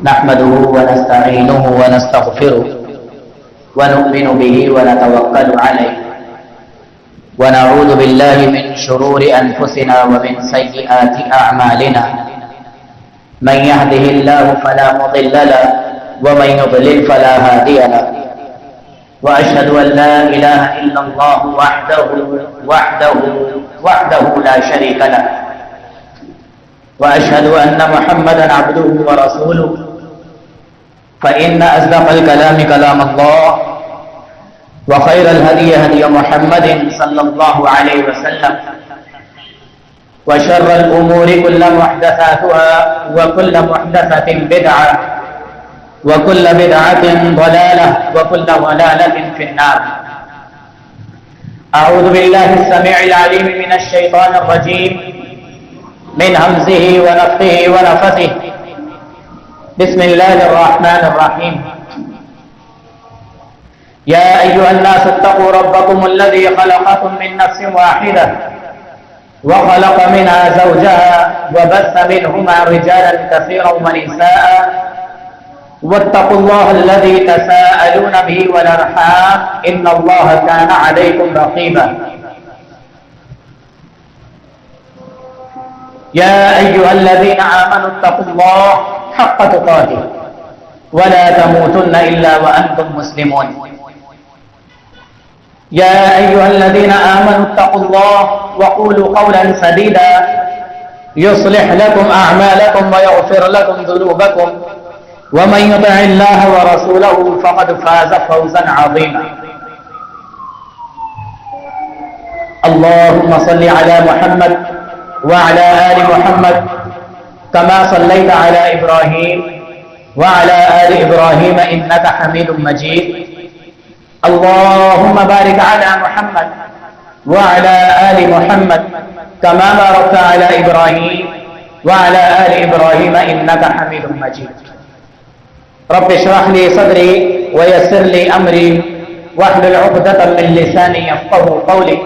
نحمده ونستعينه ونستغفره ونؤمن به ونتوكل عليه ونعوذ بالله من شرور أنفسنا ومن سيئات أعمالنا من يهده الله فلا مضل له ومن يضلل فلا هادي له وأشهد أن لا إله إلا الله وحده لا شريك له وأشهد أن محمدا عبده ورسوله فإن أصدق الكلام كلام الله وخير الهدي هدي محمد صلى الله عليه وسلم وشر الأمور كل محدثاتها وكل محدثة بدعة وكل بدعة ضلالة وكل ضلالة في النار. أعوذ بالله السميع العليم من الشيطان الرجيم من همزه ونفخه ونفثه. بسم الله الرحمن الرحيم. يا أيها الناس اتقوا ربكم الذي خلقكم من نفس واحدة وخلق منها زوجها وبث منهما رجالا كثيرا ونساء واتقوا الله الذي تساءلون به والأرحام إن الله كان عليكم رقيبا. يا أيها الذين آمنوا اتقوا الله حق تقاته ولا تموتن إلا وأنتم مسلمون. يا أيها الذين آمنوا اتقوا الله وقولوا قولا سديدا يصلح لكم أعمالكم ويغفر لكم ذنوبكم ومن يطع الله ورسوله فقد فاز فوزا عظيما. اللهم صل على محمد وعلى آل محمد كما صليت على إبراهيم وعلى آل إبراهيم إنك حميد مجيد. اللهم بارك على محمد وعلى آل محمد كما باركت على إبراهيم وعلى آل إبراهيم إنك حميد مجيد. رب اشرح لي صدري ويسر لي أمري واحلل عقدة من لساني يفقهوا قولي.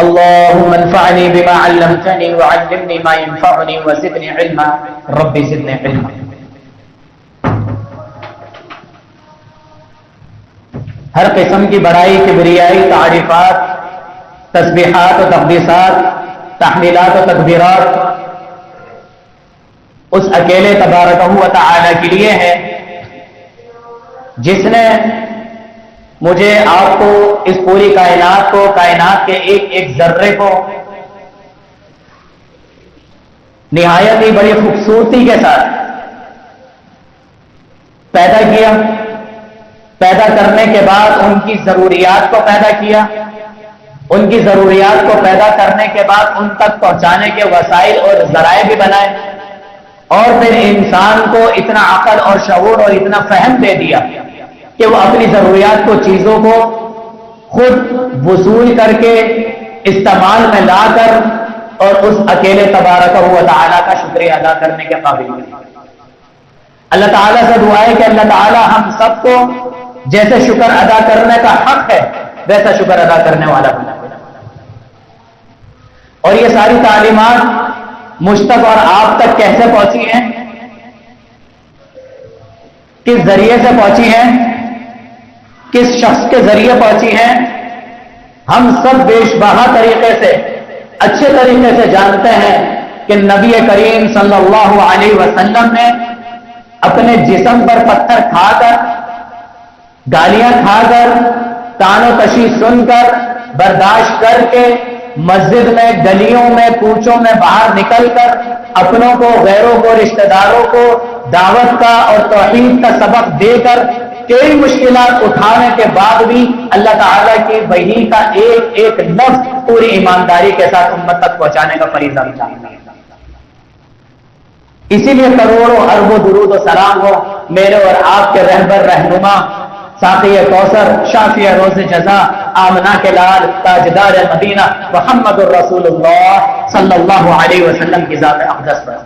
اللهم انفعني بما علمتني وعلمني ما ينفعني وزدني علما. رب زدني علما. ہر قسم کی بڑائی کبریائی تعریفات تسبیحات و تقدیسات تحمیلات و تکبیرات اس اکیلے تبارک و تعالی کے لیے ہے جس نے مجھے آپ کو اس پوری کائنات کو کائنات کے ایک ایک ذرے کو نہایت ہی بڑی خوبصورتی کے ساتھ پیدا کیا. پیدا کرنے کے بعد ان کی ضروریات کو پیدا کیا. ان کی ضروریات کو پیدا کرنے کے بعد ان تک پہنچانے کے وسائل اور ذرائع بھی بنائے اور پھر انسان کو اتنا عقل اور شعور اور اتنا فہم دے دیا کہ وہ اپنی ضروریات کو چیزوں کو خود وصول کر کے استعمال میں لا کر اور اس اکیلے تبارک و تعالیٰ کا شکریہ ادا کرنے کے قابل ہے. اللہ تعالیٰ سے دعا ہے کہ اللہ تعالیٰ ہم سب کو جیسے شکر ادا کرنے کا حق ہے ویسا شکر ادا کرنے والا بنا. اور یہ ساری تعلیمات مجھ تک اور آپ تک کیسے پہنچی ہیں؟ کس ذریعے سے پہنچی ہیں؟ کس شخص کے ذریعے پہنچی ہیں؟ ہم سب بیشبہا طریقے سے اچھے طریقے سے جانتے ہیں کہ نبی کریم صلی اللہ علیہ وسلم نے اپنے جسم پر پتھر کھا کر گالیاں کھا کر تان و تشی سن کر برداشت کر کے مسجد میں گلیوں میں کوچوں میں باہر نکل کر اپنوں کو غیروں کو رشتہ داروں کو دعوت کا اور توحید کا سبق دے کر کئی مشکلات اٹھانے کے بعد بھی اللہ تعالیٰ کی وحی کا ایک ایک لفظ پوری ایمانداری کے ساتھ امت تک پہنچانے کا فریضہ اٹھانا ہے. اسی لیے کروڑوں اربوں درود و سلام ہو میرے اور آپ کے رہبر رہنما ساقی کوثر شافی روز جزا آمنہ کے لال تاجدار مدینہ محمد الرسول اللہ صلی اللہ علیہ وسلم کی ذات اقدس پر.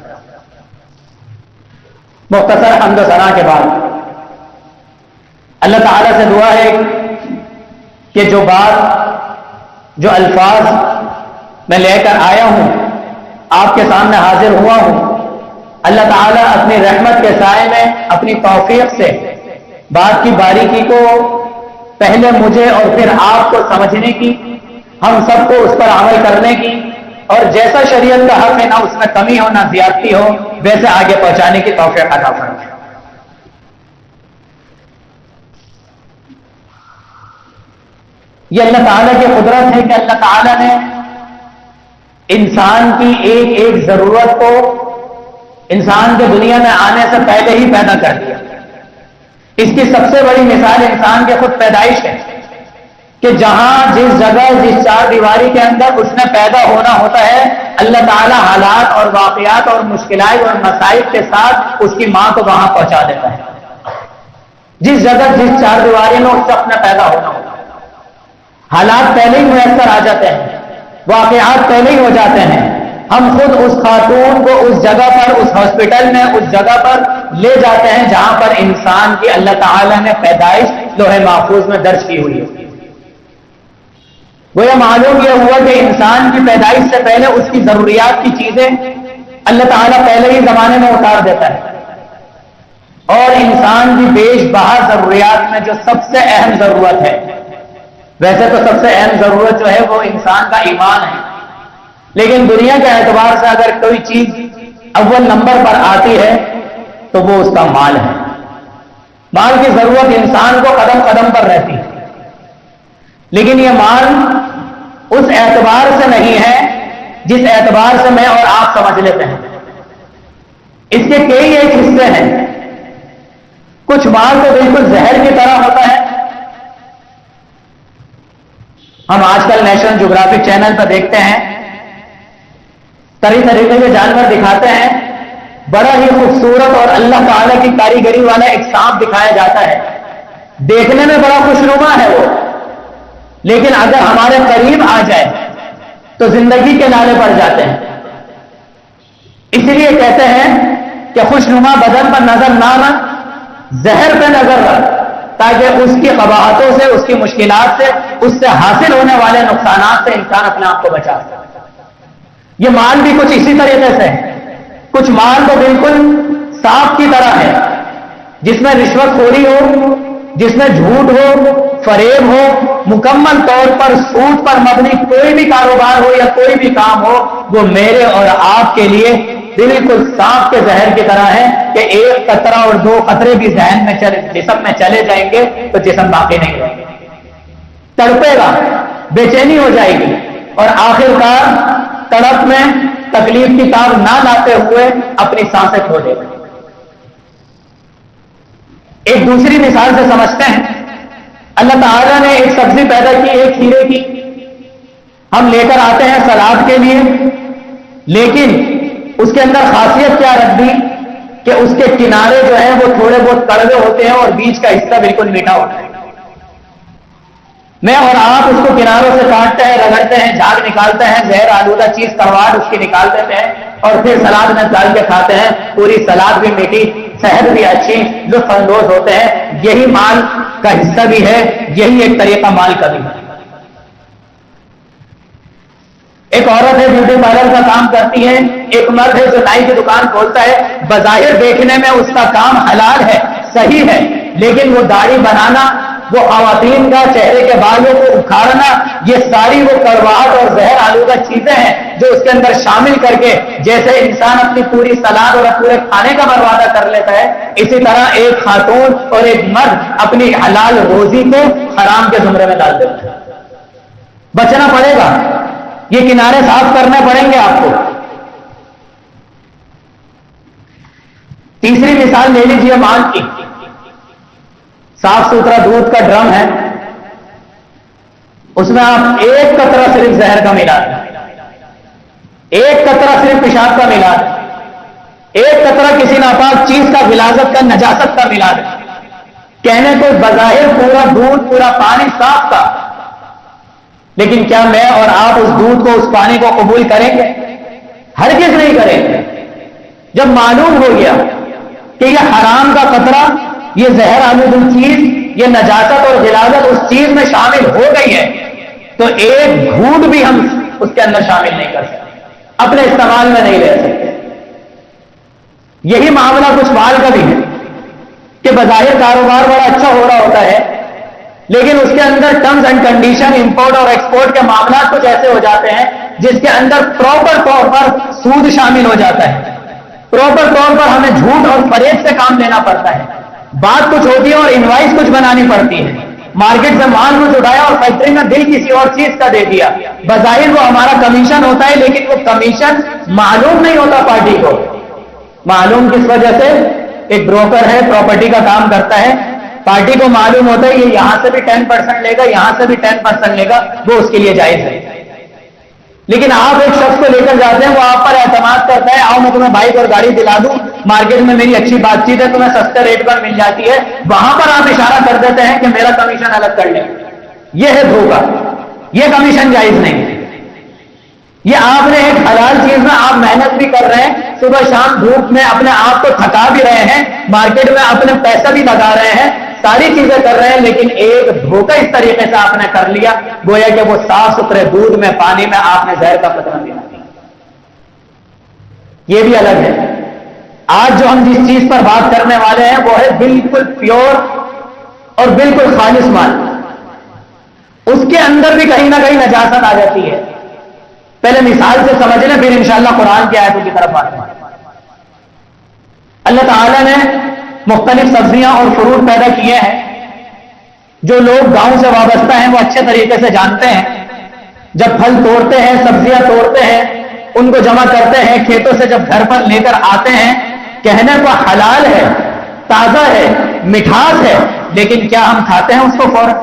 مختصر حمد و ثنا کے بعد اللہ تعالیٰ سے دعا ہے کہ جو بات جو الفاظ میں لے کر آیا ہوں آپ کے سامنے حاضر ہوا ہوں اللہ تعالیٰ اپنی رحمت کے سائے میں اپنی توفیق سے بات کی باریکی کو پہلے مجھے اور پھر آپ کو سمجھنے کی، ہم سب کو اس پر عمل کرنے کی، اور جیسا شریعت کا حق ہے نہ اس میں کمی ہو نہ زیادتی ہو، ویسے آگے پہنچانے کی توفیق عطا فرمائے۔ یہ اللہ تعالیٰ کی قدرت ہے کہ اللہ تعالیٰ نے انسان کی ایک ایک ضرورت کو انسان کے دنیا میں آنے سے پہلے ہی پیدا کر دیا۔ اس کی سب سے بڑی مثال انسان کے خود پیدائش ہے کہ جہاں جس جگہ جس چار دیواری کے اندر اس نے پیدا ہونا ہوتا ہے، اللہ تعالیٰ حالات اور واقعات اور مشکلات اور مسائل کے ساتھ اس کی ماں کو وہاں پہنچا دیتا ہے۔ جس جگہ جس چار دیواری میں اس شخص نے پیدا ہونا ہوتا ہے، حالات پہلے ہی میسر آ جاتے ہیں، واقعات پہلے ہی ہو جاتے ہیں۔ ہم خود اس خاتون کو اس جگہ پر، اس ہاسپٹل میں اس جگہ پر لے جاتے ہیں جہاں پر انسان کی اللہ تعالیٰ نے پیدائش لوح محفوظ میں درج کی ہوئی ہے۔ وہ یہ معلوم یہ ہوا کہ انسان کی پیدائش سے پہلے اس کی ضروریات کی چیزیں اللہ تعالیٰ پہلے ہی زمانے میں اتار دیتا ہے، اور انسان کی بیش بہا ضروریات میں جو سب سے اہم ضرورت ہے، ویسے تو سب سے اہم ضرورت جو ہے وہ انسان کا ایمان ہے، لیکن دنیا کے اعتبار سے اگر کوئی چیز اول نمبر پر آتی ہے تو وہ اس کا مال ہے۔ مال کی ضرورت انسان کو قدم قدم پر رہتی ہے، لیکن یہ مال اس اعتبار سے نہیں ہے جس اعتبار سے میں اور آپ سمجھ لیتے ہیں۔ اس کے کئی ایک حصے ہیں۔ کچھ مال تو بالکل زہر کی طرح ہوتا ہے۔ ہم آج کل نیشنل جغرافک چینل پر دیکھتے ہیں، طرح طریقے کے جانور دکھاتے ہیں، بڑا ہی خوبصورت اور اللہ تعالیٰ کی کاریگری والا ایک سانپ دکھایا جاتا ہے، دیکھنے میں بڑا خوشنما ہے وہ، لیکن اگر ہمارے قریب آ جائے تو زندگی کے نالے پڑ جاتے ہیں۔ اس لیے کہتے ہیں کہ خوشنما بدن پر نظر نہ آنا، زہر پہ نظر رکھ، تاکہ اس کی قباحتوں سے، اس کی مشکلات سے، اس سے حاصل ہونے والے نقصانات سے انسان اپنے آپ کو بچا سکے۔ یہ مال بھی کچھ اسی طریقے سے ہے۔ کچھ مال تو بالکل سانپ کی طرح ہے، جس میں رشوت خوری ہو، جس میں جھوٹ ہو، فریب ہو، مکمل طور پر سود پر مبنی کوئی بھی کاروبار ہو یا کوئی بھی کام ہو، وہ میرے اور آپ کے لیے بالکل سانپ کے زہر کی طرح ہے کہ ایک قطرہ اور دو قطرے بھی ذہن میں جسم میں چلے جائیں گے تو جسم باقی نہیں رہے گا، تڑپے گا، بے چینی ہو جائے گی، اور آخر کار تڑپ میں تکلیف کی تاب نہ لاتے ہوئے اپنی سانسیں کھو دے گا۔ ایک دوسری مثال سے سمجھتے ہیں، اللہ تعالیٰ نے ایک سبزی پیدا کی، ایک کھیرے کی، ہم لے کر آتے ہیں سلاد کے لیے، لیکن اس کے اندر خاصیت کیا رکھ دی کہ اس کے کنارے جو ہیں وہ تھوڑے بہت کڑوے ہوتے ہیں اور بیچ کا حصہ بالکل میٹھا ہوتا ہے۔ میں اور آپ اس کو کناروں سے کاٹتے ہیں، رگڑتے ہیں، جھاگ نکالتے ہیں، زہر آلودہ چیز کرواڑ اس کی نکال دیتے ہیں، اور پھر سلاد میں ڈال کے کھاتے ہیں، پوری سلاد بھی میٹھی، صحت بھی اچھی، لطف اندوز ہوتے ہیں۔ یہی مال کا حصہ بھی ہے، یہی ایک طریقہ مال کا بھی ہے۔ ایک عورت ہے بیوٹی پارلر کا کام کرتی ہے، ایک مرد ہے جو نائی کی دکان کھولتا ہے، بظاہر دیکھنے میں اس کا کام حلال ہے، صحیح ہے، لیکن وہ داڑھی بنانا، وہ خواتین کا چہرے کے بالوں کو اکھاڑنا، یہ ساری وہ کڑواہٹ اور زہر آلودہ چیزیں ہیں جو اس کے اندر شامل کر کے جیسے انسان اپنی پوری سلاد اور پورے کھانے کا بربادہ کر لیتا ہے، اسی طرح ایک خاتون اور ایک مرد اپنی حلال روزی کو حرام کے زمرے میں ڈال دیتا ہے۔ بچنا پڑے گا، یہ کنارے صاف کرنے پڑیں گے آپ کو۔ تیسری مثال لے لیجیے مال کی۔ صاف ستھرا دودھ کا ڈرم ہے، اس میں آپ ایک قطرہ صرف زہر کا ملا دیں، ایک قطرہ صرف پیشاب کا ملا دیں، ایک قطرہ کسی ناپاک چیز کا، غلاظت کا، نجاست کا ملا دیں، کہنے کو بظاہر پورا دودھ، پورا پانی صاف تھا، لیکن کیا میں اور آپ اس دودھ کو، اس پانی کو قبول کریں گے؟ ہرگز نہیں کریں گے۔ جب معلوم ہو گیا کہ یہ حرام کا قطرہ، یہ زہر آلود چیز، یہ نجاست اور غلاظت اس چیز میں شامل ہو گئی ہے، تو ایک گھونٹ بھی ہم اس کے اندر شامل نہیں کر سکتے، اپنے استعمال میں نہیں لے سکتے۔ یہی معاملہ کچھ مال کا بھی ہے کہ بظاہر کاروبار بڑا اچھا ہو رہا ہوتا ہے، لیکن اس کے اندر ٹرمز اینڈ کنڈیشن، امپورٹ اور ایکسپورٹ کے معاملات کچھ ایسے ہو جاتے ہیں جس کے اندر پراپر طور پر سود شامل ہو جاتا ہے، پراپر طور پر ہمیں جھوٹ اور فریب سے کام لینا پڑتا ہے، بات کچھ ہوتی ہے اور انوائس کچھ بنانی پڑتی ہے، مارکیٹ سے مال کچھ اٹھایا اور فیکٹری میں بل کسی اور چیز کا دے دیا، بظاہر وہ ہمارا کمیشن ہوتا ہے، لیکن وہ کمیشن معلوم نہیں ہوتا پارٹی کو۔ معلوم کس وجہ سے؟ ایک بروکر ہے، پراپرٹی کا کام کرتا ہے، پارٹی کو معلوم ہوتا ہے یہ یہاں سے بھی 10% لے گا، یہاں سے بھی 10% لے گا، وہ اس کے لیے جائز ہے۔ لیکن آپ ایک شخص کو لے کر جاتے ہیں، وہ آپ پر اعتماد کرتا ہے، آؤ میں تمہیں بائک اور گاڑی دلا دوں، مارکیٹ میں میری اچھی بات چیت ہے، تمہیں سستے ریٹ پر مل جاتی ہے، وہاں پر آپ اشارہ کر دیتے ہیں کہ میرا کمیشن الگ کر لیں۔ یہ ہے دھوکہ، یہ کمیشن جائز نہیں۔ یہ آپ نے ایک حلال چیز میں آپ محنت بھی کر رہے ہیں، صبح شام دھوپ میں اپنے آپ کو تھکا بھی رہے ہیں، مارکیٹ میں اپنے پیسہ بھی لگا رہے ہیں، ساری چیزیں کر رہے ہیں، لیکن ایک دھوکہ اس طریقے سے آپ نے کر لیا گویا کہ وہ صاف ستھرے دودھ میں، پانی میں آپ نے زہر کا قطرہ ملا دیا۔ یہ بھی الگ ہے۔ آج جو ہم جس چیز پر بات کرنے والے ہیں وہ ہے بالکل پیور اور بالکل خالص مال۔ اس کے اندر بھی کہیں نہ کہیں نجاست آ جاتی ہے۔ پہلے مثال سے سمجھ لیں، پھر انشاءاللہ قرآن کی آیتوں کی طرف آتے ہیں۔ اللہ تعالیٰ نے مختلف سبزیاں اور فروٹ پیدا کیے ہیں، جو لوگ گاؤں سے وابستہ ہیں وہ اچھے طریقے سے جانتے ہیں۔ جب پھل توڑتے ہیں، سبزیاں توڑتے ہیں، ان کو جمع کرتے ہیں، کھیتوں سے جب گھر پر لے کر آتے ہیں، کہنے کو حلال ہے، تازہ ہے، مٹھاس ہے، لیکن کیا ہم کھاتے ہیں اس کو فوراً؟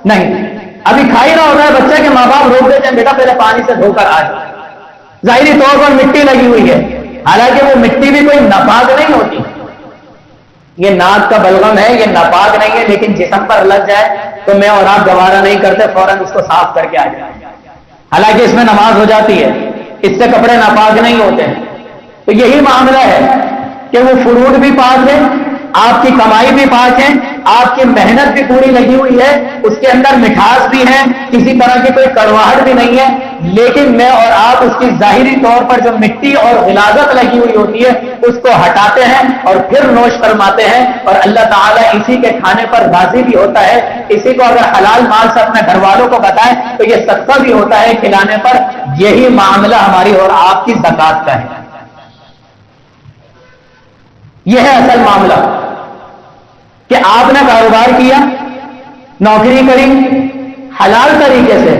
نہیں۔ ابھی کھا ہی رہا ہوتا ہے بچہ کے ماں باپ روک دیتے ہیں، بیٹا پہلے پانی سے دھو کر آ جائے۔ ظاہری طور پر مٹی لگی ہوئی ہے، حالانکہ وہ مٹی بھی کوئی ناپاک نہیں ہوتی، یہ ناک کا بلغم ہے، یہ ناپاک نہیں ہے، لیکن جسم پر لگ جائے تو میں اور آپ گوارا نہیں کرتے، فوراً اس کو صاف کر کے آ جائیں، حالانکہ اس میں نماز ہو جاتی ہے، اس سے کپڑے ناپاک نہیں ہوتے ہیں۔ تو یہی معاملہ ہے کہ وہ فروٹ بھی پاک ہے، آپ کی کمائی بھی پاک ہے، آپ کی محنت بھی پوری لگی ہوئی ہے، اس کے اندر مٹھاس بھی ہے، کسی طرح کی کوئی کڑواہٹ بھی نہیں ہے، لیکن میں اور آپ اس کی ظاہری طور پر جو مٹی اور غلاظت لگی ہوئی ہوتی ہے اس کو ہٹاتے ہیں اور پھر نوش فرماتے ہیں، اور اللہ تعالیٰ اسی کے کھانے پر راضی بھی ہوتا ہے۔ اسی کو اگر حلال مال سے اپنے گھر والوں کو بتائیں تو یہ صدقہ بھی ہوتا ہے کھلانے پر۔ یہی معاملہ ہماری اور آپ کی زکات کا ہے۔ یہ ہے اصل معاملہ کہ آپ نے کاروبار کیا، نوکری کری حلال طریقے سے،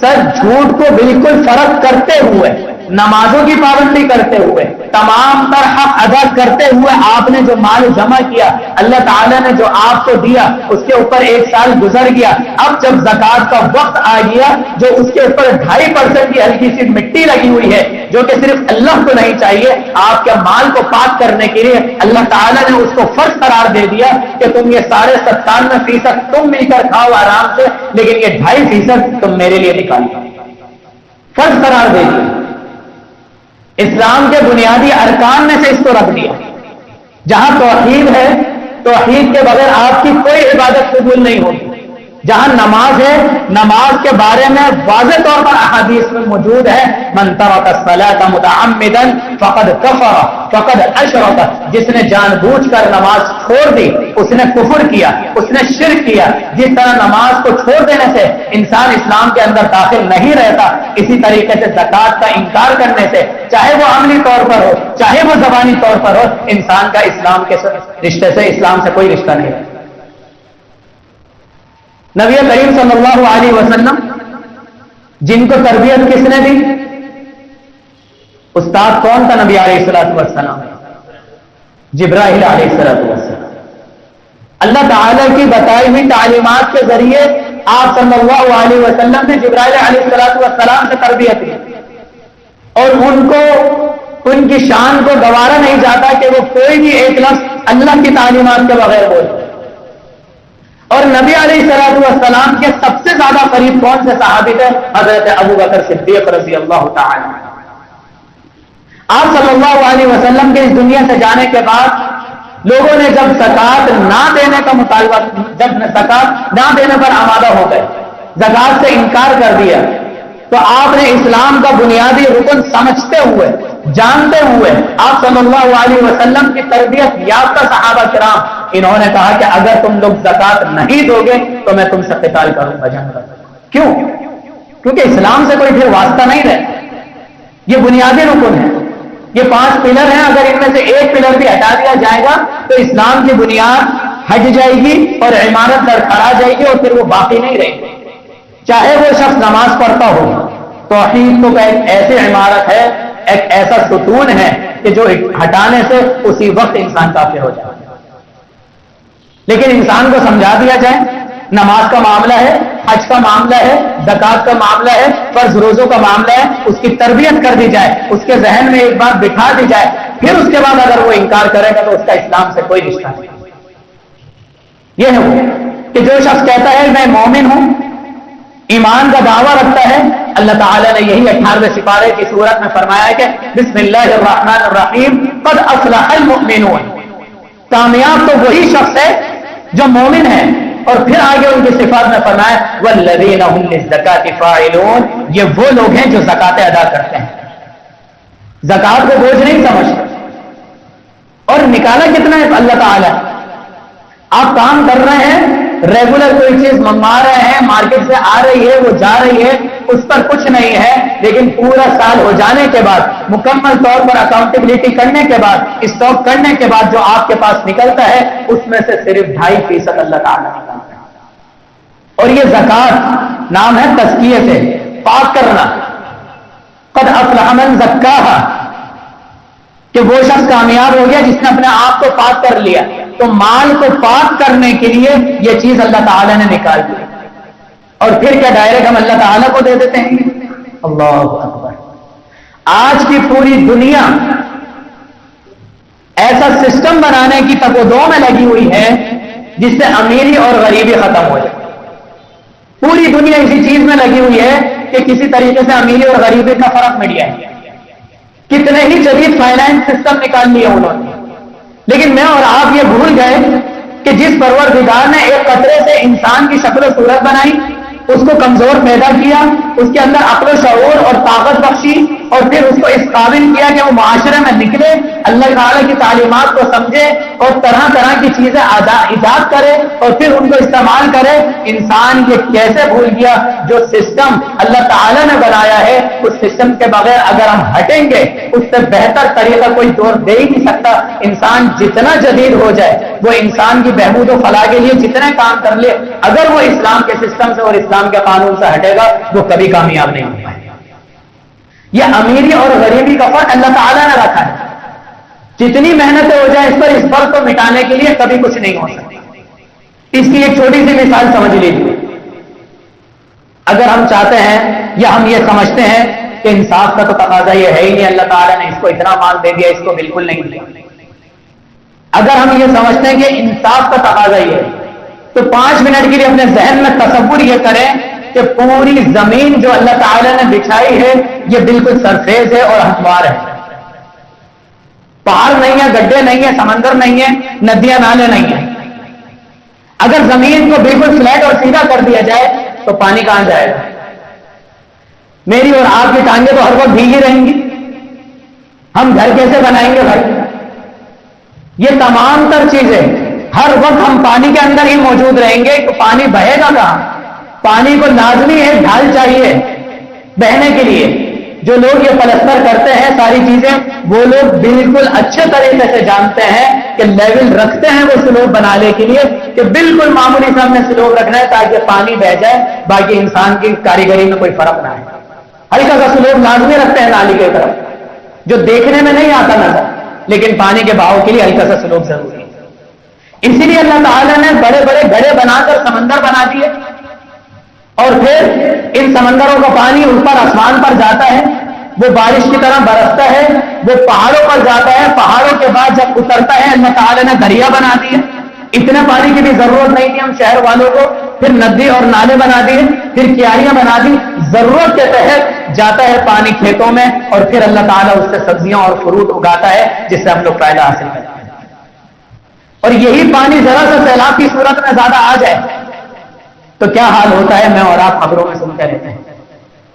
سر جھوٹ کو بالکل فرق کرتے ہوئے، نمازوں کی پابندی کرتے ہوئے، تمام تر حق ادا کرتے ہوئے آپ نے جو مال جمع کیا، اللہ تعالیٰ نے جو آپ کو دیا، اس کے اوپر 1 سال گزر گیا، اب جب زکات کا وقت آ گیا، جو اس کے اوپر 2.5% کی ہلکی سی مٹی لگی ہوئی ہے، جو کہ صرف اللہ کو نہیں چاہیے، آپ کے مال کو پاک کرنے کے لیے اللہ تعالیٰ نے اس کو فرض قرار دے دیا کہ تم یہ سارے 97% تم مل کر کھاؤ آرام سے، لیکن یہ 2.5% تم میرے لیے نکالو، فرض قرار دے دیا۔ اسلام کے بنیادی ارکان میں سے اس کو رکھ دیا۔ جہاں توحید ہے، توحید کے بغیر آپ کی کوئی عبادت قبول نہیں ہوگی۔ جہاں نماز ہے، نماز کے بارے میں واضح طور پر احادیث میں موجود ہے، من ترک الصلاۃ متعمدا فقد کفر فقد اشرک، جس نے جان بوجھ کر نماز چھوڑ دی اس نے کفر کیا، اس نے شرک کیا۔ جس طرح نماز کو چھوڑ دینے سے انسان اسلام کے اندر داخل نہیں رہتا، اسی طریقے سے زکات کا انکار کرنے سے، چاہے وہ عملی طور پر ہو چاہے وہ زبانی طور پر ہو، انسان کا اسلام کے رشتے سے، اسلام سے کوئی رشتہ نہیں ہے۔ نبی کریم صلی اللہ علیہ وسلم جن کو تربیت کس نے دی؟ استاد کون تھا نبی علیہ الصلوۃ والسلام؟ جبرائیل علیہ الصلوۃ والسلام۔ اللہ تعالیٰ کی بتائی ہوئی تعلیمات کے ذریعے آپ صلی اللہ علیہ وسلم نے جبرائیل علیہ الصلوۃ والسلام سے تربیت لی، اور ان کو ان کی شان کو گوارا نہیں جاتا کہ وہ کوئی بھی ایک لفظ اللہ کی تعلیمات کے بغیر بولے۔ اور نبی علیہ الصلوۃ والسلام کے سب سے زیادہ قریب کون سے صحابی تھے؟ حضرت ابو بکر صدیق رضی اللہ تعالی عنہ۔ آپ صلی اللہ علیہ وسلم کے اس دنیا سے جانے کے بعد لوگوں نے جب زکات نہ دینے کا مطالبہ، جب زکات نہ دینے پر آمادہ ہو گئے، زکات سے انکار کر دیا، تو آپ نے اسلام کا بنیادی رکن سمجھتے ہوئے جانتے ہوئے آپ صلی اللہ علیہ وسلم کی تربیت یافتہ صحابہ کرام انہوں نے کہا کہ اگر تم لوگ زکات نہیں دو گے تو میں تم سے قتال کروں گا، جنگ کروں گا۔ کیوں؟ کیونکہ اسلام سے کوئی پھر واسطہ نہیں رہتا۔ یہ بنیادی رکن ہے، یہ 5 پلر ہیں، اگر ان میں سے ایک پلر بھی ہٹا دیا جائے گا تو اسلام کی بنیاد ہٹ جائے گی اور عمارت لڑکھڑا جائے گی اور پھر وہ باقی نہیں رہے گی۔ چاہے وہ شخص نماز پڑھتا ہو، توحید تو ایک ایسی عمارت ہے، ایک ایسا ستون ہے کہ جو ہٹانے سے اسی وقت انسان کافر ہو جائے۔ لیکن انسان کو سمجھا دیا جائے نماز کا معاملہ ہے، حج کا معاملہ ہے، زکات کا معاملہ ہے، فرض روزوں کا معاملہ ہے، اس کی تربیت کر دی جائے، اس کے ذہن میں ایک بات بٹھا دی جائے، پھر اس کے بعد اگر وہ انکار کرے گا تو اس کا اسلام سے کوئی رشتہ نہیں۔ یہ ہے وہ کہ جو شخص کہتا ہے میں مومن ہوں، ایمان کا دعویٰ رکھتا ہے، اللہ تعالیٰ نے یہی 18ویں سپارے کی سورت میں فرمایا ہے کہ بسم اللہ الرحمن الرحیم قد افلح المؤمنون، کامیاب تو وہی شخص ہے جو مومن ہے۔ اور پھر آگے ان کی صفات میں فرمایا والذین هم للزکاۃ فاعلون، یہ وہ لوگ ہیں جو زکاتیں ادا کرتے ہیں، زکات کو بوجھ نہیں سمجھتے۔ اور نکالا کتنا ہے اللہ تعالیٰ؟ آپ کام کر رہے ہیں، ریگولر کوئی چیز منگوا رہے ہیں، مارکیٹ سے آ رہی ہے، وہ جا رہی ہے، اس پر کچھ نہیں ہے، لیکن پورا سال ہو جانے کے بعد مکمل طور پر اکاؤنٹیبلٹی کرنے کے بعد اسٹاک کرنے کے بعد جو آپ کے پاس نکلتا ہے اس میں سے صرف 2.5% اللہ تعالیٰ نکالتا ہے۔ اور یہ زکات نام ہے تزکیے سے، پاک کرنا۔ قد افلح من زکاہا، کہ وہ شخص کامیاب ہو گیا جس نے اپنے آپ کو پاک کر لیا۔ تو مال کو پاک کرنے کے لیے یہ چیز اللہ تعالیٰ نے نکال دی، اور پھر کیا ڈائریکٹ ہم اللہ تعالیٰ کو دے دیتے ہیں؟ اللہ اکبر۔ آج کی پوری دنیا ایسا سسٹم بنانے کی تقدوں میں لگی ہوئی ہے جس سے امیری اور غریبی ختم ہو جائے۔ پوری دنیا اسی چیز میں لگی ہوئی ہے کہ کسی طریقے سے امیری اور غریبی کا فرق مٹ جائے۔ کتنے ہی جدید فائنانس سسٹم نکال لیے انہوں نے، لیکن میں اور آپ یہ بھول گئے کہ جس پروردگار نے ایک قطرے سے انسان کی شکل و صورت بنائی، اس کو کمزور پیدا کیا، اس کے اندر عقل و شعور اور طاقت بخشی، اور پھر اس کو اس قابل کیا کہ وہ معاشرے میں نکلے، اللہ تعالیٰ کی تعلیمات کو سمجھے اور طرح طرح کی چیزیں ایجاد کرے اور پھر ان کو استعمال کرے۔ انسان یہ کیسے بھول گیا جو سسٹم اللہ تعالیٰ نے بنایا ہے، اس سسٹم کے بغیر اگر ہم ہٹیں گے اس سے بہتر طریقہ کوئی دور دے ہی نہیں سکتا۔ انسان جتنا جدید ہو جائے، وہ انسان کی بہبود و فلاح کے لیے جتنے کام کر لے، اگر وہ اسلام کے سسٹم سے اور اسلام کے قانون سے ہٹے گا وہ کبھی کامیاب نہیں ہو پائے۔ یہ امیری اور غریبی کا فرق اللہ تعالیٰ نے رکھا ہے۔ جتنی محنتیں ہو جائیں اس فرق کو مٹانے کے لیے کبھی کچھ نہیں ہو سکتا۔ اس کی ایک چھوٹی سی مثال سمجھ لیجیے۔ اگر ہم چاہتے ہیں یا ہم یہ سمجھتے ہیں کہ انصاف کا تو تقاضا یہ ہے ہی نہیں، اللہ تعالیٰ نے اس کو اتنا مال دے دیا، اس کو بالکل نہیں دیا، اگر ہم یہ سمجھتے ہیں کہ انصاف کا تقاضا یہ ہے تو 5 منٹ کے لیے اپنے ذہن میں تصور یہ کریں کہ پوری زمین جو اللہ تعالیٰ نے بچھائی ہے یہ بالکل سرفیز ہے اور ہموار ہے، پہاڑ نہیں ہے، گڈھے نہیں ہے، سمندر نہیں ہے، ندیاں نالے نہیں ہیں۔ اگر زمین کو بالکل فلیٹ اور سیدھا کر دیا جائے تو پانی کہاں جائے گا؟ میری اور آپ کی ٹانگیں تو ہر وقت بھیگی رہیں گی۔ ہم گھر کیسے بنائیں گے بھائی؟ یہ تمام تر چیزیں ہر وقت ہم پانی کے اندر ہی موجود رہیں گے تو پانی بہے گا کہاں؟ پانی کو لازمی ہے ڈھال چاہیے بہنے کے لیے۔ جو لوگ یہ پلستر کرتے ہیں ساری چیزیں، وہ لوگ بالکل اچھے طریقے سے جانتے ہیں کہ لیول رکھتے ہیں وہ سلوپ بنانے کے لیے کہ بالکل معمولی سا ہم نے سلوپ رکھنا ہے تاکہ پانی بہ جائے، باقی انسان کی کاریگری میں کوئی فرق نہ آئے۔ ہلکا سا سلوپ لازمی رکھتے ہیں نالی کی طرف، جو دیکھنے میں نہیں آتا نظر، لیکن پانی کے بہاؤ کے لیے ہلکا سا سلوپ ضروری ہے۔ اسی لیے اللہ تعالیٰ نے بڑے بڑے گڑھے بنا کر سمندر بنا دیے، اور پھر ان سمندروں کا پانی اوپر آسمان پر جاتا ہے، وہ بارش کی طرح برستا ہے، وہ پہاڑوں پر جاتا ہے، پہاڑوں کے بعد جب اترتا ہے اللہ تعالیٰ نے دریا بنا دیے۔ اتنے پانی کی بھی ضرورت نہیں تھی ہم شہر والوں کو، پھر ندی اور نالے بنا دیے، پھر کیاریاں بنا دی، ضرورت کے تحت جاتا ہے پانی کھیتوں میں، اور پھر اللہ تعالیٰ اس سے سبزیاں اور فروٹ اگاتا ہے جس سے ہم لوگ فائدہ حاصل کرتے ہیں۔ اور یہی پانی ذرا سا سیلاب کی صورت میں زیادہ آ جائے تو کیا حال ہوتا ہے، میں اور آپ خبروں میں سنتے رہتے ہیں،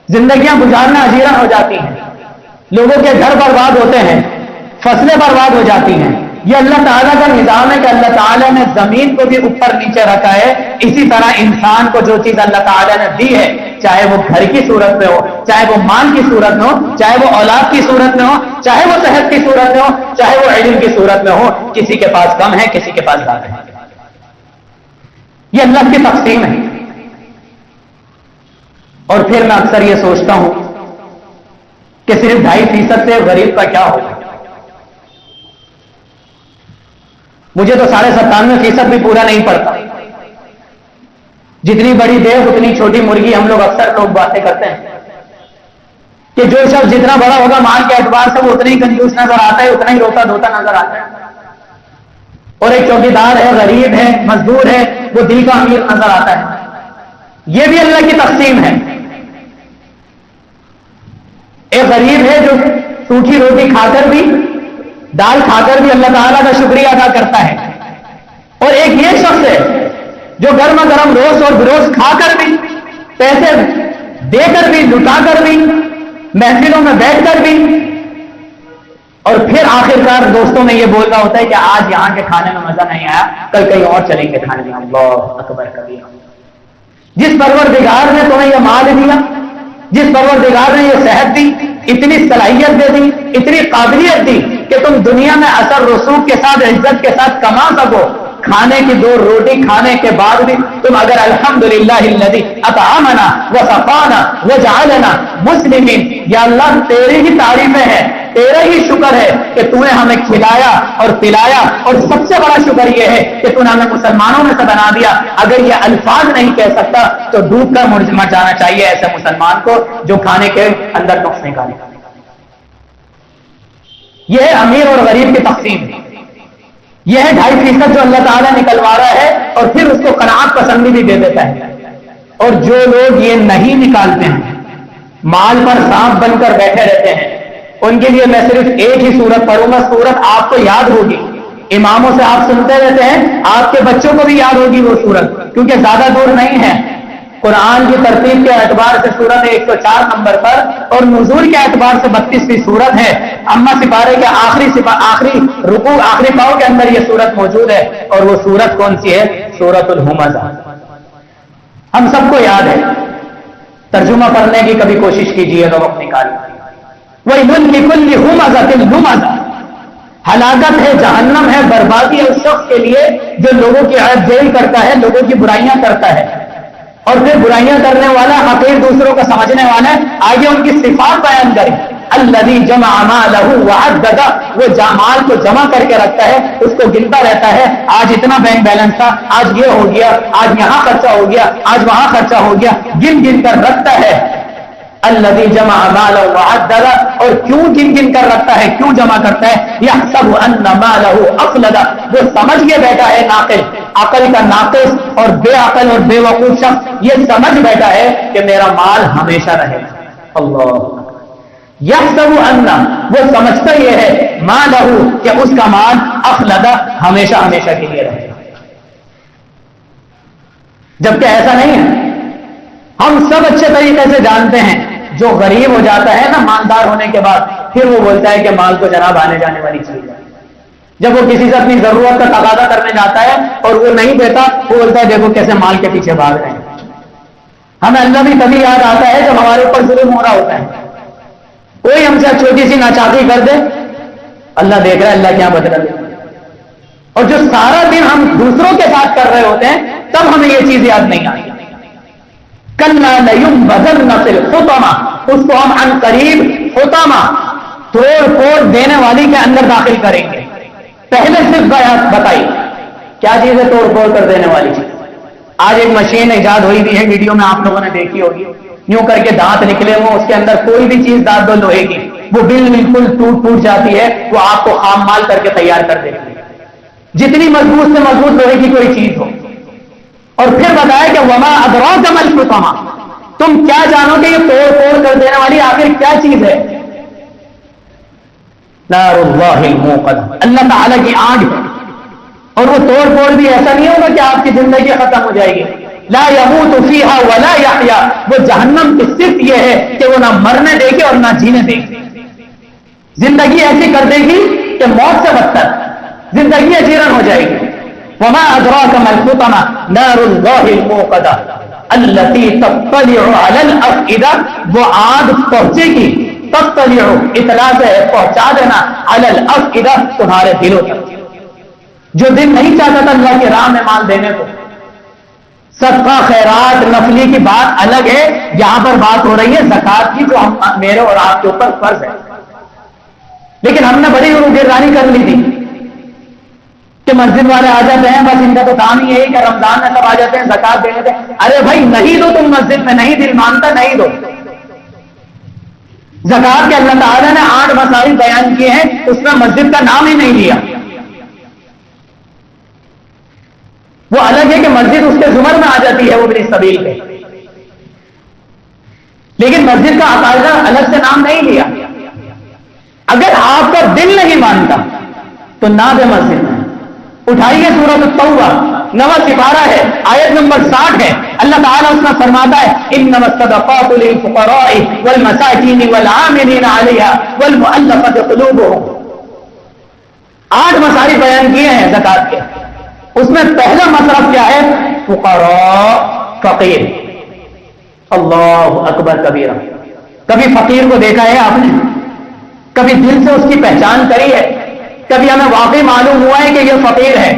زندگیاں گزارنا اجیرن ہو جاتی ہیں۔ لوگوں کے گھر برباد ہوتے ہیں، فصلیں برباد ہو جاتی ہیں. یہ اللہ تعالیٰ کا نظام ہے کہ اللہ تعالیٰ نے زمین کو بھی اوپر نیچے رکھا ہے. اسی طرح انسان کو جو چیز اللہ تعالیٰ نے دی ہے، چاہے وہ گھر کی صورت میں ہو، چاہے وہ مال کی صورت میں ہو، چاہے وہ اولاد کی صورت میں ہو، چاہے وہ صحت کی صورت میں ہو، چاہے وہ علم کی صورت میں ہو، کسی کے پاس کم ہے، کسی کے پاس زیادہ ہے. یہ اللہ کی تقسیم ہے. اور پھر میں اکثر یہ سوچتا ہوں کہ صرف 2.5% سے غریب کا کیا ہوگا. مجھے تو 97.5% بھی پورا نہیں پڑتا. جتنی بڑی دیو اتنی چھوٹی مرغی، ہم لوگ اکثر لوگ باتیں کرتے ہیں کہ جو شخص جتنا بڑا ہوگا مال کے اعتبار سے وہ اتنا ہی کنجوس نظر آتا ہے، اتنا ہی روتا دھوتا نظر آتا ہے. اور ایک چوکیدار ہے، غریب ہے، مزدور ہے، وہ دل کا امیر نظر آتا ہے. یہ بھی اللہ کی تقسیم ہے. ایک غریب ہے جو سوکھی روٹی کھا کر بھی، دال کھا کر بھی اللہ تعالیٰ کا شکریہ ادا کرتا ہے. اور ایک یہ شخص ہے جو گرما گرم روز اور بروز کھا کر بھی، پیسے دے کر بھی، لٹا کر بھی، محفلوں میں بیٹھ کر بھی، اور پھر آخرکار دوستوں میں یہ بول رہا ہوتا ہے کہ آج یہاں کے کھانے میں مزہ نہیں آیا، کل کہیں اور چلیں گے کھانے میں. اللہ اکبر کبیر. جس پروردگار نے تمہیں یہ مال دیا، جس پروردگار نے یہ صحت دی، اتنی صلاحیت دے دی، اتنی قابلیت دی کہ تم دنیا میں اثر رسوخ کے ساتھ، عزت کے ساتھ کما سکو، کھانے کی 2 روٹی کھانے کے بعد بھی تم اگر الحمدللہ الذی اطعمنا وسقانا وجعلنا مسلمین، یا اللہ تیری ہی تعریفیں ہیں، تیرا ہی شکر ہے کہ تو نے ہمیں کھلایا اور پلایا، اور سب سے بڑا شکر یہ ہے کہ تو نے ہمیں مسلمانوں میں سے بنا دیا. اگر یہ الفاظ نہیں کہہ سکتا تو ڈوب کر مر جانا چاہیے ایسے مسلمان کو جو کھانے کے اندر نقص نکالے. یہ ہے امیر اور غریب کی تقسیم. یہ ہے 2.5% جو اللہ تعالیٰ نکلوا رہا ہے اور پھر اس کو قناعت پسندی بھی دے دیتا ہے. اور جو لوگ یہ نہیں نکالتے ہیں، مال پر سانپ بن کر بیٹھے رہتے ہیں، ان کے لیے میں صرف ایک ہی سورت پڑھوں گا. سورت آپ کو یاد ہوگی، اماموں سے آپ سنتے رہتے ہیں، آپ کے بچوں کو بھی یاد ہوگی وہ سورت، کیونکہ زیادہ دور نہیں ہے. قرآن کی ترتیب کے اعتبار سے سورت 104 نمبر پر، اور نزول کے اعتبار سے 32ویں سورت ہے. اما سپارے کے آخری رکوع، آخری پاؤں کے اندر یہ سورت موجود ہے. اور وہ سورت کون سی ہے؟ سورت الہمزہ. ہم سب کو یاد ہے. ترجمہ پڑھنے کی کبھی کوشش کیجیے گا، وقت نکالیے. وَيْلٌ لِكُلِّ هُمَزَةٍ لُمَزَةٍ. ہلاکت ہے، جہنم ہے، بربادی ہے اس شخص کے لیے جو لوگوں کی عیب جیل کرتا ہے، لوگوں کی برائیاں کرتا ہے، اور پھر برائیاں کرنے والا، حقیر دوسروں کو سمجھنے والا ہے. آگے ان کی صفات بیان کریں. الذی جمع مالہ وعددہ. وہ مال کو جمع کر کے رکھتا ہے، اس کو گنتا رہتا ہے. آج اتنا بینک بیلنس تھا، آج یہ ہو گیا، آج یہاں خرچہ ہو گیا، آج وہاں خرچہ ہو گیا، گن گن کر رکھتا ہے. الذی جمع مالہ وعددہ. اور کیوں گن گن کر رکھتا ہے، کیوں جمع کرتا ہے؟ یحسب ان مالہ اخلدہ. وہ سمجھ کے بیٹھا ہے، ناقل، عقل کا ناقص اور بے عقل اور بے وقوف شخص یہ سمجھ بیٹھا ہے کہ میرا مال ہمیشہ رہے. اللہ. یحسب ان، وہ سمجھتا یہ ہے، مالہ، کہ اس کا مال اخلدہ، ہمیشہ ہمیشہ کے لیے رہے، جبکہ ایسا نہیں ہے. ہم سب اچھے طریقے سے جانتے ہیں جو غریب ہو جاتا ہے نا مالدار ہونے کے بعد، پھر وہ بولتا ہے کہ مال کو جناب آنے جانے والی چیز ہے. جب وہ کسی سے اپنی ضرورت کا تقاضا کرنے جاتا ہے اور وہ نہیں دیتا، وہ بولتا ہے دیکھو کیسے مال کے پیچھے بھاگ رہے ہیں. ہمیں اللہ بھی تبھی یاد آتا ہے جب ہمارے اوپر ظلم ہو رہا ہوتا ہے. کوئی ہم سے چھوٹی سی ناچاقی کر دے، اللہ دیکھ رہا ہے، اللہ کیا بدلا دے. اور جو سارا دن ہم دوسروں کے ساتھ کر رہے ہوتے ہیں تب ہمیں یہ چیز یاد نہیں آتی. کلّا لَيُنبَذَنَّ فِي الْحُطَمَةِ. اس کو ہم عن قریب حطمہ، توڑ پھوڑ دینے والی کے اندر داخل کریں گے. پہلے صرف بتائی کیا چیز ہے توڑ پھوڑ کر دینے والی چیز. آج ایک مشین ایجاد ہوئی بھی ہے، ویڈیو میں آپ لوگوں نے دیکھی ہوگی، یوں کر کے دانت نکلے ہوئے، اس کے اندر کوئی بھی چیز ڈال دو لوہے کی، وہ بالکل ٹوٹ جاتی ہے، وہ آپ کو خام مال کر کے تیار کر دیتی ہے، جتنی مضبوط سے مضبوط لوہے کی کوئی چیز ہو. اور پھر بتایا کہ وما ادراک ما الحطمہ. تم کیا جانو کہ یہ توڑ پھوڑ کر دینے والی آخر کیا چیز ہے؟ نار اللہ الموقدہ. اللہ تعالیٰ کی آگ ہے. اور وہ توڑ پھوڑ بھی ایسا نہیں ہوگا کہ آپ کی زندگی ختم ہو جائے گی. لا يموت فیہا ولا یحیا. وہ جہنم کی صرف یہ ہے کہ وہ نہ مرنے دے گی اور نہ جینے دے گی. زندگی ایسی کر دے گی کہ موت سے بدتر زندگی اجیرن ہو جائے گی. وما ادراک ما الحطمہ نار اللہ الموقدہ التی تطلع علی الافئدہ. وہ آگ پہنچے گی، تطلع اطلاع سے پہنچا دینا، علی الافئدہ تمہارے دلوں تک. جو دل نہیں چاہتا تھا اللہ کی راہ میں مال دینے کو، صدقہ خیرات نفلی کی بات الگ ہے، یہاں پر بات ہو رہی ہے زکات کی جو میرے اور آپ کے اوپر فرض ہے. لیکن ہم نے بڑی گردانی کر لی تھی کہ مسجد والے آ جاتے ہیں، بس ان کا تو کام ہی یہی کہ رمضان میں سب آ جاتے ہیں زکات دینے سے. ارے بھائی نہیں دو تم مسجد میں، نہیں دل مانتا نہیں دو. زکات کے اللہ تعالیٰ نے 8 مسائل بیان کیے ہیں، اس میں مسجد کا نام ہی نہیں لیا. وہ الگ ہے کہ مسجد اس کے زمر میں آ جاتی ہے وہ ابن سبیل پہ، لیکن مسجد کا عقائدہ الگ سے نام نہیں لیا. اگر آپ کا دل نہیں مانتا تو نہ دے مسجد میں. اٹھائیے سورۃ التوبہ 9واں سپارہ ہے، آیت نمبر 60 ہے. اللہ تعالیٰ اس میں فرماتا ہے انما الصدقات للفقراء والمساکین والعاملین علیہا والمؤلفۃ قلوبہم. 8 مسائل بیان کیے ہیں زکات کے. اس میں پہلا مصرف کیا ہے؟ فقراء، فقیر. اللہ اکبر کبیرہ. کبھی فقیر کو دیکھا ہے آپ نے؟ کبھی دل سے اس کی پہچان کری ہے؟ کبھی ہمیں واقعی معلوم ہوا ہے کہ یہ فقیر ہے؟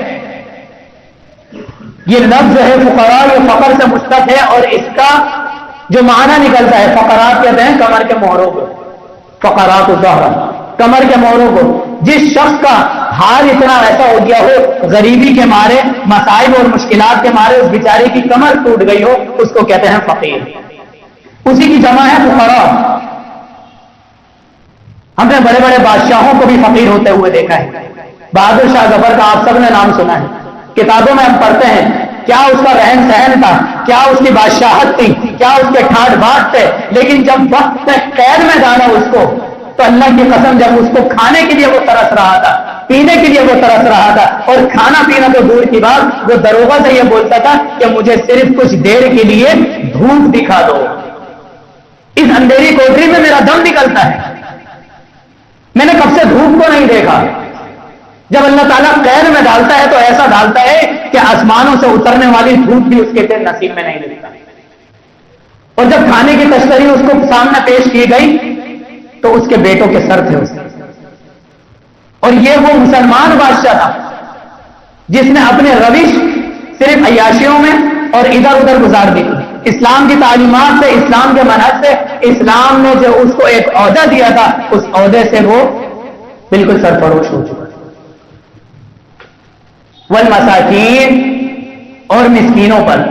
یہ لفظ ہے فقراء، یہ فقر سے مشتق ہے، اور اس کا جو معنی نکلتا ہے، فقرات کہتے ہیں کمر کے مہروں کو، فقرات الظہر، کمر کے مہروں کو. جس شخص کا حال اتنا ایسا ہو گیا ہو، غریبی کے مارے، مسائل اور مشکلات کے مارے اس بیچارے کی کمر ٹوٹ گئی ہو، اس کو کہتے ہیں فقیر. اسی کی جمع ہے فقراء. ہم نے بڑے بڑے بادشاہوں کو بھی فقیر ہوتے ہوئے دیکھا ہے. بہادر شاہ ظفر کا آپ سب نے نام سنا ہے، کتابوں میں ہم پڑھتے ہیں کیا اس کا رہن سہن تھا، کیا اس کی بادشاہت تھی، کیا اس کے ٹھاٹ بات تھے. لیکن جب وقت قید میں ڈالا اس کو، تو اللہ کی قسم جب اس کو کھانے کے لیے وہ ترس رہا تھا، پینے کے لیے وہ ترس رہا تھا، اور کھانا پینا تو دور کی بات، وہ دروغہ سے یہ بولتا تھا کہ مجھے صرف کچھ دیر کے لیے دھوپ دکھا دو، اس اندھیری کوٹری میں میرا دم نکلتا ہے، میں نے کب سے دھوپ کو نہیں دیکھا. جب اللہ تعالیٰ قید میں ڈالتا ہے تو ایسا ڈالتا ہے کہ آسمانوں سے اترنے والی دھوپ بھی اس کے دل نصیب میں نہیں ملتا. اور جب کھانے کی تشکری اس کو سامنے پیش کی گئی تو اس کے بیٹوں کے سر تھے اس کے. اور یہ وہ مسلمان بادشاہ تھا جس نے اپنے روش صرف عیاشیوں میں اور ادھر ادھر گزار دی. اسلام کی تعلیمات سے، اسلام کے منہج سے، اسلام نے جو اس کو ایک عہدہ دیا تھا، اس عہدے سے وہ بالکل سرفروش ہو چکا. والمساکین، اور مسکینوں پر.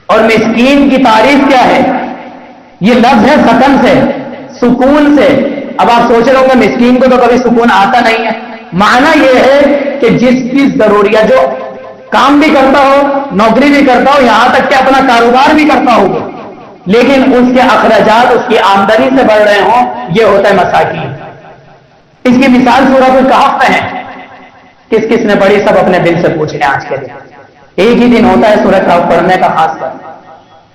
اور مسکین کی تعریف کیا ہے؟ یہ لفظ ہے سکن سے، سکون سے. اب آپ سوچ رہے ہوں گے مسکین کو تو کبھی سکون آتا نہیں ہے. معنی یہ ہے کہ جس کی ضروریات، جو کام بھی کرتا ہو، نوکری بھی کرتا ہو، یہاں تک کہ اپنا کاروبار بھی کرتا ہوگا، لیکن اس کے اخراجات اس کی آمدنی سے بڑھ رہے ہوں، یہ ہوتا ہے مساکین. اس کی مثال سورۃ الکہف میں ہے. کس کس نے پڑھی؟ سب اپنے دل سے پوچھ لیں. آج کے دن ایک ہی دن ہوتا ہے سورۃ الکہف پڑھنے کا خاص کر.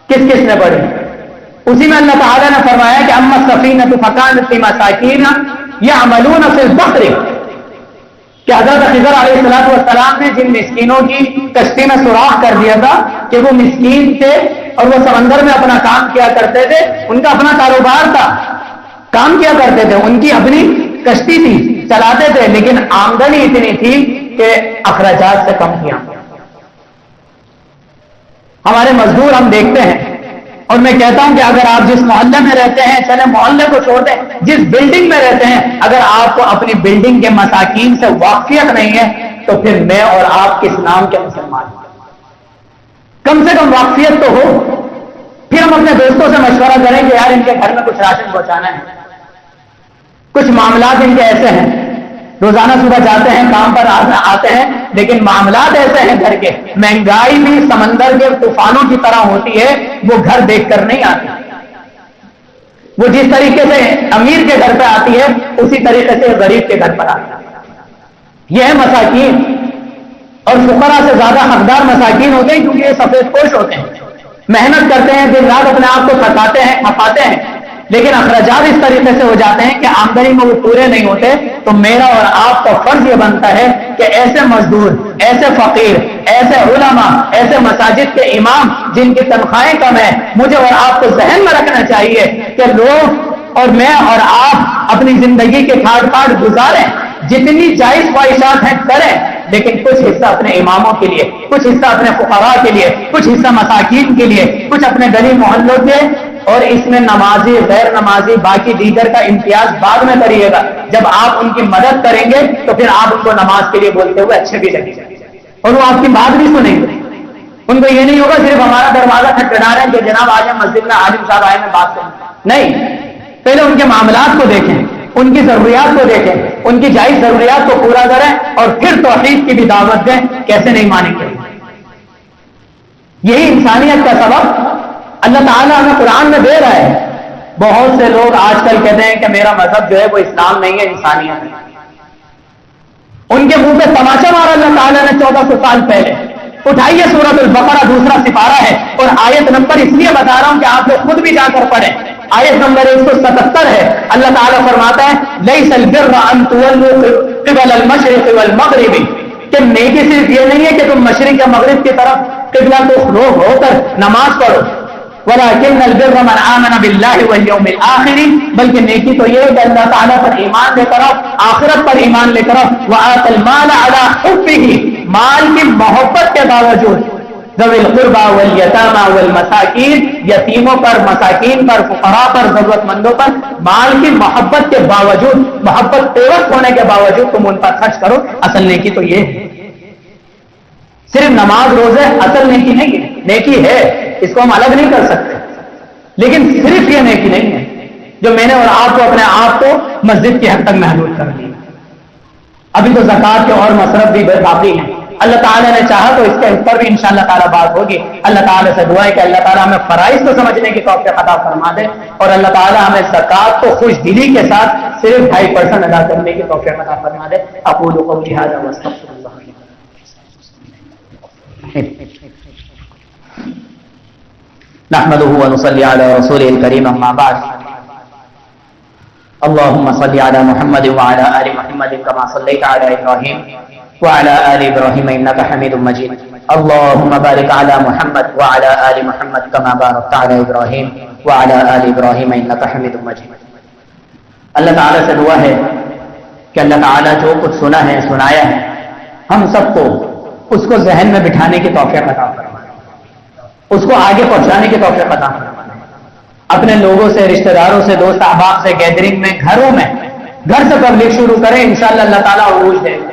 کس کس نے پڑھی؟ اسی میں اللہ تعالیٰ نے فرمایا کہ اما السفینۃ فکانت لمساکین یعملون فی البحر، کہ حضرت خضر علیہ السلام نے جن مسکینوں کی کشتی میں سوراخ کر دیا تھا کہ وہ مسکین تھے اور وہ سمندر میں اپنا کام کیا کرتے تھے، ان کا اپنا کاروبار تھا، کام کیا کرتے تھے، ان کی اپنی کشتی تھی، چلاتے تھے، لیکن آمدنی اتنی تھی کہ اخراجات سے کم کیا. ہمارے مزدور ہم دیکھتے ہیں، اور میں کہتا ہوں کہ اگر آپ جس محلے میں رہتے ہیں، چلے محلے کو چھوڑ دیں، جس بلڈنگ میں رہتے ہیں، اگر آپ کو اپنی بلڈنگ کے مساکین سے واقفیت نہیں ہے تو پھر میں اور آپ کس نام کے مسلمان ہیں؟ کم سے کم واقفیت تو ہو. پھر ہم اپنے دوستوں سے مشورہ کریں کہ یار ان کے گھر میں کچھ راشن پہنچانا ہے، کچھ معاملات ان کے ایسے ہیں، روزانہ صبح جاتے ہیں، کام پر آتے ہیں، لیکن معاملات ایسے ہیں گھر کے، مہنگائی بھی سمندر کے طوفانوں کی طرح ہوتی ہے، وہ گھر دیکھ کر نہیں آتی. وہ جس طریقے سے امیر کے گھر پہ آتی ہے اسی طریقے سے غریب کے گھر پر آتی ہے. یہ ہے مساکین. اور فقراء سے زیادہ حقدار مساکین ہوتے ہیں کیونکہ یہ سفید پوش ہوتے ہیں، محنت کرتے ہیں، دن رات اپنے آپ کو تھکاتے ہیں، کھپاتے ہیں، لیکن اخراجات اس طریقے سے ہو جاتے ہیں کہ آمدنی میں وہ پورے نہیں ہوتے، تو میرا اور آپ کا فرض یہ بنتا ہے کہ ایسے مزدور، ایسے فقیر، ایسے علماء، ایسے مساجد کے امام جن کی تنخواہیں کم ہیں، مجھے اور آپ کو ذہن میں رکھنا چاہیے کہ لوگ اور میں اور آپ اپنی زندگی کے کھاٹ پاٹ گزاریں، جتنی جائز خواہشات ہیں کریں، لیکن کچھ حصہ اپنے اماموں کے لیے، کچھ حصہ اپنے فقراء کے لیے، کچھ حصہ مساکین کے لیے، کچھ اپنے گلی محلوں کے، اور اس میں نمازی غیر نمازی باقی دیگر کا امتیاز بعد میں کریے گا۔ جب آپ ان کی مدد کریں گے تو پھر آپ ان کو نماز کے لیے بولتے ہوئے اچھے بھی لگیں گے اور وہ آپ کی بات بھی سنیں گے۔ ان کو یہ نہیں ہوگا صرف ہمارا دروازہ کھٹکھٹا رہے ہیں کہ جناب آج ہم مسجد میں عالم صاحب آئے میں بات کریں، نہیں، پہلے ان کے معاملات کو دیکھیں، ان کی ضروریات کو دیکھیں، ان کی جائز ضروریات کو پورا کریں اور پھر توحید کی بھی دعوت دیں۔ کیسے نہیں مانیں گے؟ یہی انسانیت کا سبب اللہ تعالیٰ ہمیں قرآن میں دے رہا ہے۔ بہت سے لوگ آج کل کہتے ہیں کہ میرا مذہب جو ہے وہ اسلام نہیں ہے، انسانیت ہے۔ ان کے منہ پہ تماچا مارا اللہ تعالیٰ نے 1400 سال پہلے۔ اٹھائیے سورۃ البقرہ دوسرا سپارہ ہے اور آیت نمبر اس لیے بتا رہا ہوں کہ آپ لوگ خود بھی جا کر پڑھیں۔ آیت نمبر 177 ہے، اللہ تعالیٰ فرماتا ہے لیس البر ان تولوا قبل المشرق والمغرب، کہ نیکی صرف یہ نہیں ہے کہ تم مشرق یا مغرب کی طرف قبلہ کو روح ہو کر نماز پڑھو، وَلَكِنَّ الْبِرَّ مَنْ آمَنَ بِاللَّهِ وَالْيَوْمِ الْآخِرِ، بلکہ نیکی تو یہ ہے کہ اللہ تعالیٰ پر ایمان لے کر آؤ، آخرت پر ایمان لے کر آؤ، وَآتَ الْمَالَ عَلَىٰ حُبِّهِ، مال کی محبت کے باوجود، ذوی القربى واليتامى والمساکین، یتیموں پر، مساکین پر، فقراء پر، ضرورت مندوں پر مال کی محبت کے باوجود، محبت پیوست ہونے کے باوجود تم ان پر خرچ کرو۔ اصل نیکی تو یہ ہے، صرف نماز روزے اصل نیکی نہیں ہے، نیکی ہے، اس کو ہم الگ نہیں کر سکتے، لیکن صرف یہ نیکی نہیں ہے جو میں نے اور آپ کو اپنے آپ کو مسجد کی حد تک محدود کر دیا۔ ابھی تو زکوٰۃ کے اور مصرف بھی باقی ہیں، اللہ تعالیٰ نے چاہا تو اس کے اوپر بھی انشاءاللہ تعالیٰ بات ہوگی۔ اللہ تعالیٰ سے دعا ہے کہ اللہ تعالیٰ ہمیں فرائض کو سمجھنے کی توفیق عطا فرما دے اور اللہ تعالیٰ ہمیں زکوٰۃ کو خوش دلی کے ساتھ صرف 2.5% ادا کرنے کی توفیق عطا فرما دے۔ اقول قولی ھذا واستغفر اللہ۔ نحمده ونصلي على رسوله الكريم اما بعد، اللهم صل على محمد وعلى آل محمد كما صليت على إبراهيم وعلى آل إبراهيم إنك حميد مجيد، اللهم بارك على محمد وعلى آل محمد كما باركت على إبراهيم وعلى آل إبراهيم إنك حميد مجيد۔ اللہ تعالیٰ سے دعا ہے کہ اللہ تعالیٰ جو کچھ سنا ہے، سنایا ہے، ہم سب کو اس کو ذہن میں بٹھانے کی توفیق عطا فرمائے، اس کو آگے پہنچانے کی توفیق عطا فرمائے، اپنے لوگوں سے، رشتہ داروں سے، دوست احباب سے، گیدرنگ میں، گھروں میں، گھر سے تبلیغ شروع کریں، انشاءاللہ اللہ تعالیٰ عروج دے گا۔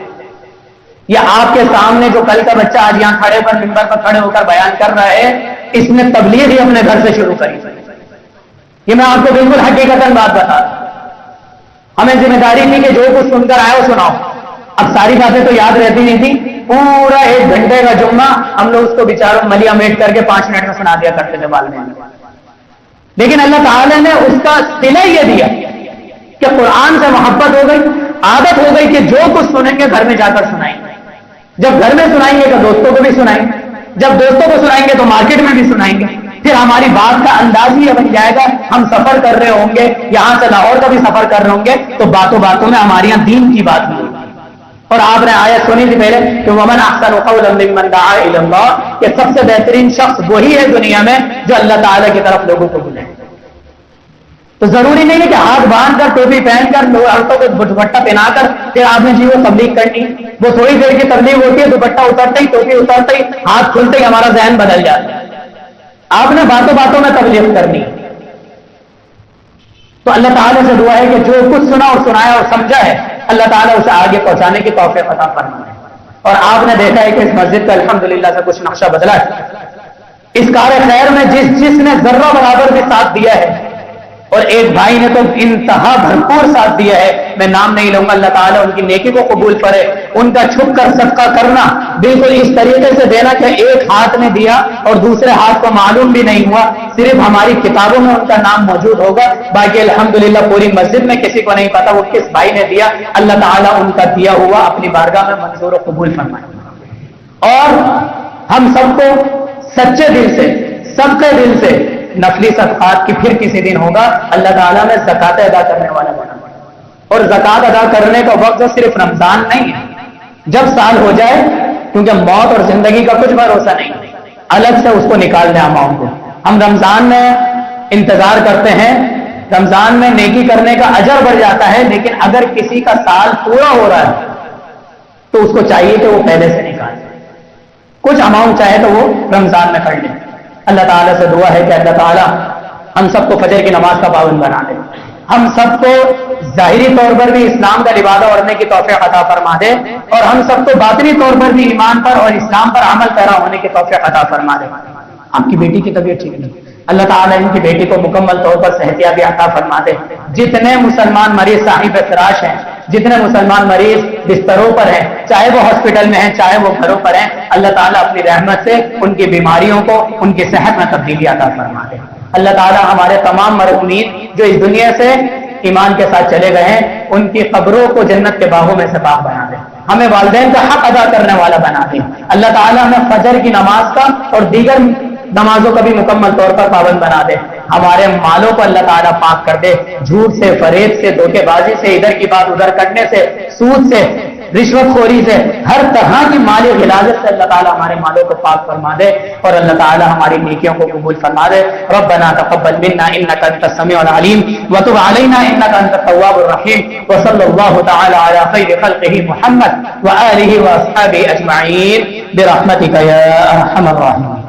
یہ آپ کے سامنے جو کل کا بچہ آج یہاں کھڑے پر منبر پر کھڑے ہو کر بیان کر رہا ہے، اس نے تبلیغ ہی اپنے گھر سے شروع کری۔ یہ میں آپ کو بالکل حقیقتاً بات بتا رہا ہوں۔ ہمیں ذمہ داری تھی کہ جو کچھ سن کر آئے وہ سناؤ، اب ساری باتیں تو یاد رہتی نہیں تھی، پورا 1 گھنٹے کا جمعہ ہم لوگ اس کو بیچاروں ملیا میٹ کر کے 5 منٹ میں سنا دیا کرتے تھے بال میں، لیکن اللہ تعالیٰ نے اس کا صلہ یہ دیا کہ قرآن سے محبت ہو گئی، عادت ہو گئی کہ جو کچھ سنیں گے گھر میں جا کر سنائیں گے، جب گھر میں سنائیں گے تو دوستوں کو بھی سنائیں گے، جب دوستوں کو سنائیں گے تو مارکیٹ میں بھی سنائیں گے، پھر ہماری بات کا انداز ہی بن جائے گا، ہم سفر کر رہے ہوں گے، یہاں سے لاہور کا بھی سفر کر رہے ہوں گے تو باتوں باتوں میں ہمارے یہاں دین کی بات ہوگی۔ اور آپ نے آیت سنی تھی پہلے کہ ومن احسن قولا ممن دعا الی اللہ، کہ سب سے بہترین شخص وہی ہے دنیا میں جو اللہ تعالیٰ کی طرف لوگوں کو بلائے۔ تو ضروری نہیں ہے کہ ہاتھ باندھ کر، ٹوپی پہن کر، عورتوں کو دوپٹہ پہنا کر پھر آپ نے وہ تبلیغ کرنی، وہ تھوڑی دیر کی تبلیغ ہوتی ہے، دوپٹہ اترتے ہی، ٹوپی اترتے ہی، ہاتھ کھلتے ہی ہمارا ذہن بدل جاتا ہے۔ آپ نے باتوں باتوں میں تبلیغ کرنی۔ تو اللہ تعالیٰ سے دعا ہے کہ جو کچھ سنا اور سنایا اور سمجھا ہے اللہ تعالیٰ اسے آگے پہنچانے کی توفیق عطا فرمائے۔ اور آپ نے دیکھا ہے کہ اس مسجد کا الحمدللہ سے کچھ نقشہ بدلا ہے، اس کار خیر میں جس نے ذرہ برابر بھی ساتھ دیا ہے، اور ایک بھائی نے تو انتہا بھرپور ساتھ دیا ہے، میں نام نہیں لوں گا، اللہ تعالیٰ ان کی نیکی کو قبول کرے، ان کا چھپ کر صدقہ کرنا بالکل اس طریقے سے دینا کہ ایک ہاتھ نے دیا اور دوسرے ہاتھ کو معلوم بھی نہیں ہوا، صرف ہماری کتابوں میں ان کا نام موجود ہوگا، باقی الحمدللہ پوری مسجد میں کسی کو نہیں پتا وہ کس بھائی نے دیا۔ اللہ تعالیٰ ان کا دیا ہوا اپنی بارگاہ میں منظور و قبول فرمائے، اور ہم سب کو سچے دل سے، سب کے دل سے نفلی صدقات کی پھر کسی دن ہوگا. اللہ تعالیٰ میں زکات ادا کرنے والا بنا. اور زکات ادا کرنے کا وقت صرف رمضان نہیں ہے, جب سال ہو جائے, کیونکہ موت اور زندگی کا کچھ بھروسہ نہیں, الگ سے اس کو نکال دیں اماؤنٹ کو. ہم رمضان میں انتظار کرتے ہیں, رمضان میں نیکی کرنے کا اجر بڑھ جاتا ہے, لیکن اگر کسی کا سال پورا ہو رہا ہے تو اس کو چاہیے کہ وہ پہلے سے نکال دے, کچھ اماؤنٹ چاہے تو وہ رمضان میں کر لیں. اللہ تعالیٰ سے دعا ہے کہ اللہ تعالیٰ ہم سب کو فجر کی نماز کا پابند بنا دے, ہم سب کو ظاہری طور پر بھی اسلام کا لبادہ اوڑھنے کی توفیق عطا فرما دے, اور ہم سب کو باطنی طور پر بھی ایمان پر اور اسلام پر عمل پیرا ہونے کی توفیق عطا فرما دے. آپ کی بیٹی کی طبیعت ٹھیک نہیں, اللہ تعالیٰ ان کی بیٹی کو مکمل طور پر صحتیابی عطا فرما دے. جتنے مسلمان مریض صاحب فراش ہیں, جتنے مسلمان مریض بستروں پر ہیں, چاہے وہ ہاسپٹل میں ہیں چاہے وہ گھروں پر ہیں, اللہ تعالیٰ اپنی رحمت سے ان کی بیماریوں کو, ان کی صحت میں تبدیلی عطا فرما دے. اللہ تعالیٰ ہمارے تمام مرحومین جو اس دنیا سے ایمان کے ساتھ چلے گئے ہیں, ان کی قبروں کو جنت کے باغوں میں سے پاک بنا دے, ہمیں والدین کا حق ادا کرنے والا بنا دے. اللہ تعالیٰ ہمیں فجر کی نماز کا اور دیگر نمازوں کا بھی مکمل طور پر پابند بنا دے. ہمارے مالوں کو اللہ تعالیٰ پاک کر دے, جھوٹ سے, فریب سے, دھوکے بازی سے, ادھر کی بات ادھر کرنے سے, سود سے, رشوت خوری سے, ہر طرح کی مالی غلاظت سے اللہ تعالیٰ ہمارے مالوں کو پاک فرما دے, اور اللہ تعالیٰ ہماری نیکیوں کو قبول فرما دے. ربنا تقبل منا انك انت السميع العليم وتب علينا انك انت التواب الرحيم, وصلى الله تعالى على خير خلقه محمد وآله واصحابه اجمعين برحمتك يا ارحم الراحمين.